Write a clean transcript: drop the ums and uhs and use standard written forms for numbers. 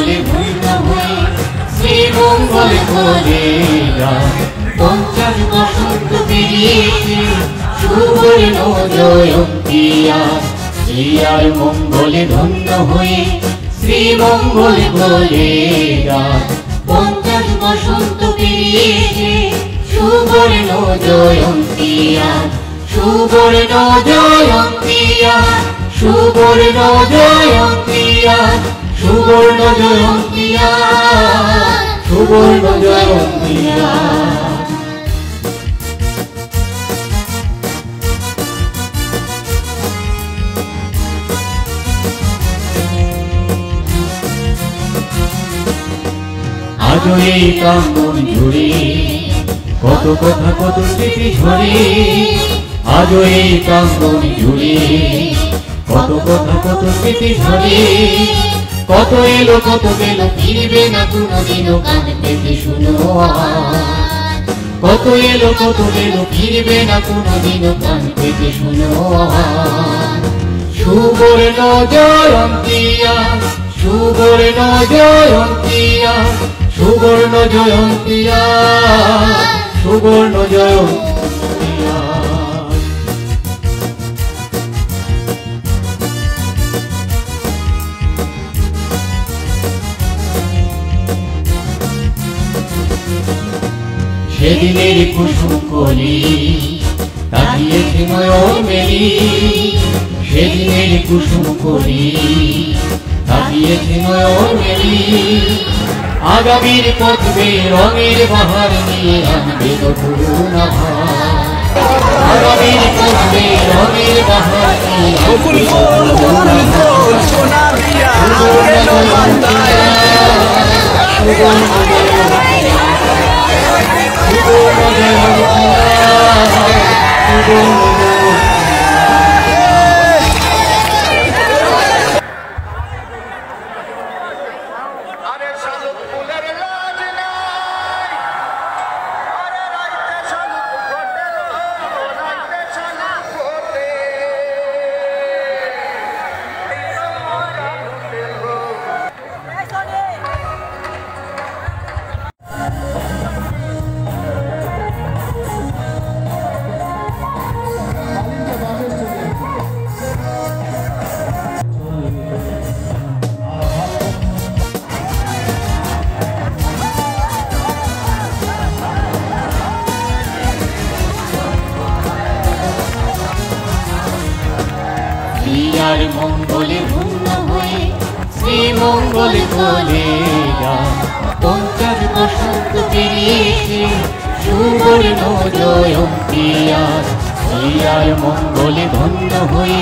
মঙ্গলে ধন্য হয়ে শ্রীমঙ্গলে বলে গান। 50 বসন্ত পেরিয়েছে সুবর্ণ জয়ন্তী আজ, শ্রী আর মঙ্গলে ধন্য হয়ে শ্রীমঙ্গলে বলে গান। 50 বসন্ত পেরিয়েছে সুবর্ণ জয়ন্তী আজ, সুবর্ণ জয়ন্তী আজ, সুবর্ণ জয়ন্তী আজ, সুবর্ণ জয়ন্তী আজ, সুবর্ণ জয়ন্তী আজ। আজও এই প্রাঙ্গণ জুড়ে কত কথা কত স্মৃতি ঝরে, আজও এই প্রাঙ্গণ জুড়ে কত কথা কত স্মৃতি ঝরে। কত এলো কত গেল ফিরবে না কোনদিনও, কান পেতে শুনো আজ। কত এলো কত গেল ফিরবে না কোনদিনও, কান পেতে শুনো আজ। সুবর্ণ জয়ন্তী আজ, সুবর্ণ জয়ন্তী আজ, সুবর্ণ জয়ন্তী আজ, সুবর্ণ জয়ন্তী আজ। সেদিনের কুসুম কলি তাকিয়েছে নয়ন মেলি, সেদিনের কুসুম কলি তাকিয়েছে নয়ন মেলি। আগামীর পথে রঙের বাহার নিয়ে আনবে নতুন আভার, আগামীর পথে রঙের বাহার নিয়ে আনবে নতুন আভার। সুবর্ণ জয়ন্তী আজ, সুবর্ণ জয়ন্তী আজ, সুবর্ণ জয়ন্তী আজ, সুবর্ণ জয়ন্তী আজ। আর মঙ্গলে ধন্য হয়ে শ্রীমঙ্গলে বলে গান। 50 বসন্ত পেরিয়েছে সুবর্ণ জয়ন্তী আজ, শ্রী আর মঙ্গলে ধন্য হয়ে